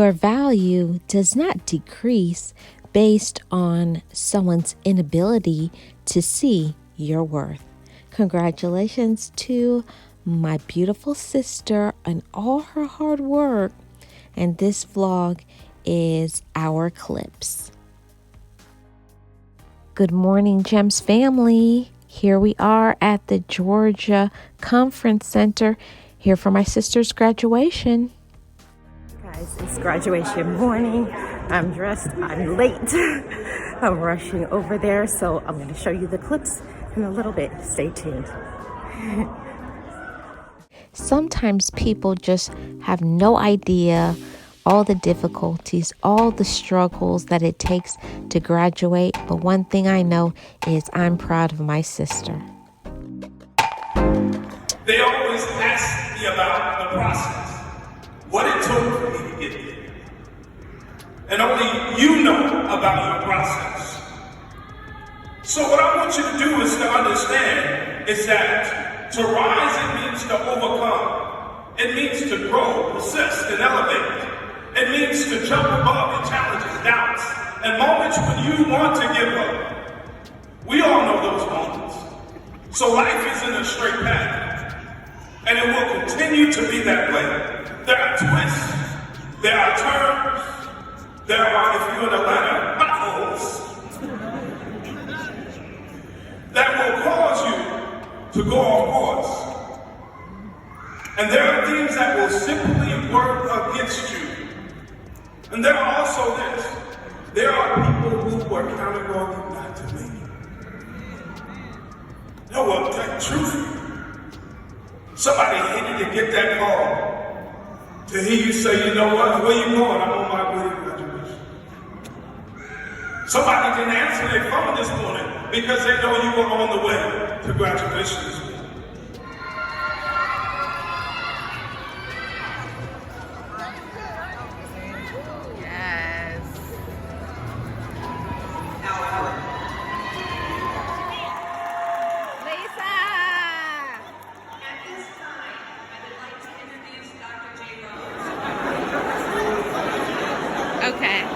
Your value does not decrease based on someone's inability to see your worth. Congratulations to my beautiful sister and all her hard work. And this vlog is our clips. Good morning, Gems family. Here we are at the Georgia Conference Center, here for my sister's graduation. Guys, it's graduation morning. I'm dressed, I'm late. I'm rushing over there, so I'm going to show you the clips in a little bit. Stay tuned. Sometimes people just have no idea all the difficulties, all the struggles that it takes to graduate. But one thing I know is I'm proud of my sister. They always ask me about the process, what it took for me to get there. And only you know about your process. So what I want you to do is to understand is that to rise, it means to overcome. It means to grow, persist, and elevate. It means to jump above your challenges, doubts, and moments when you want to give up. We all know those moments. So life isn't a straight path, and it will continue to be that way. There are twists, there are turns, there are, if you're in Atlanta, potholes that will cause you to go off course. And there are things that will simply work against you. And there are also this. There are people who are counting on you not to make it. You know what? That truth. Somebody hated to get that call to hear you say, you know what? Where you going? I'm on my way to graduation. Somebody didn't answer their phone this morning because they know you were on the way to graduation this morning. Okay.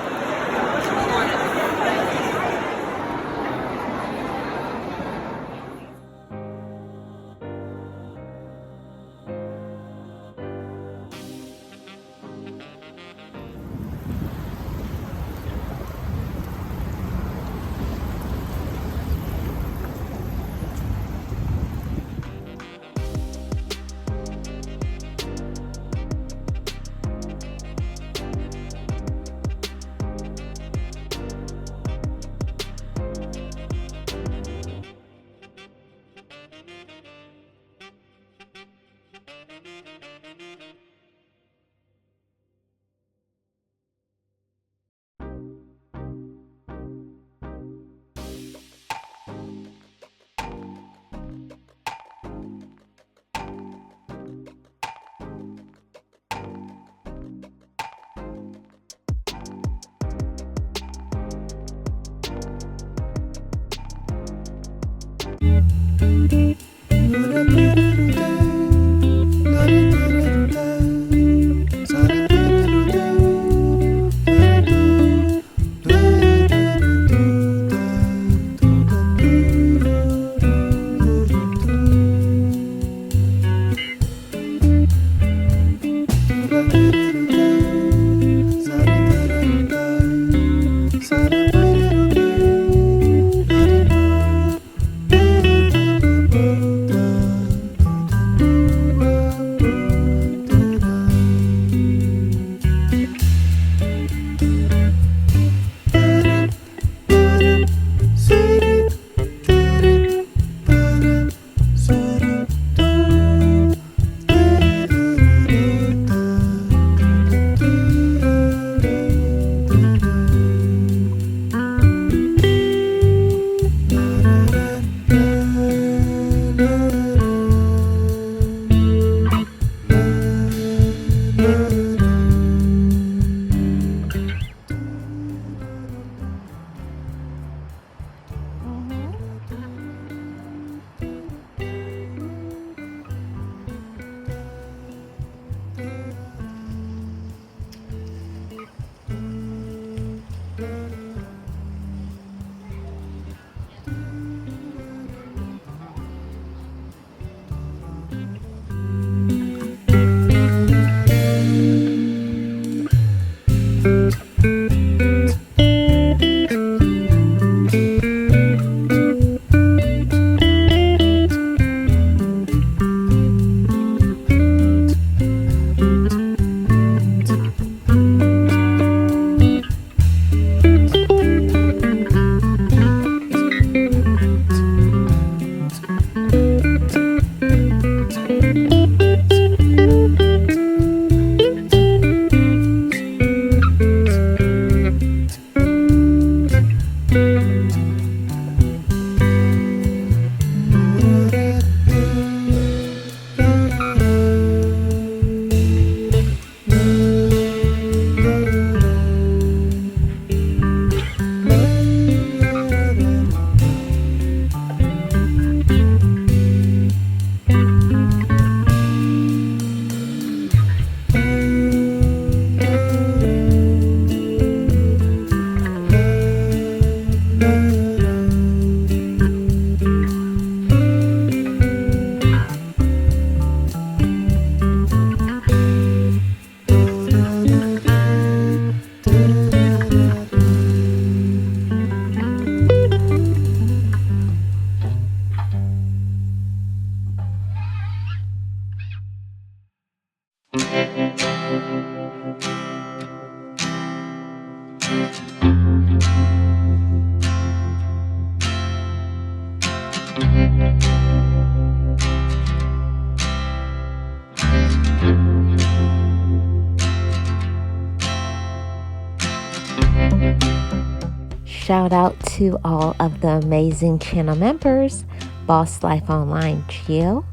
shout out to all of the amazing channel members: Boss Life Online Jill,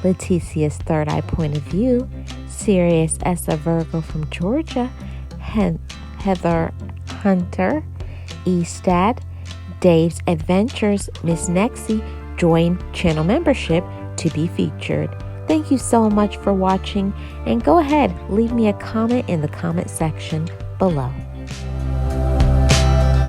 Leticia's Third Eye Point of View, Sirius as a Virgo from Georgia, Heather Hunter, Estad, Dave's Adventures, Miss Nexie joined channel membership to be featured. Thank you so much for watching, and go ahead, leave me a comment in the comment section below.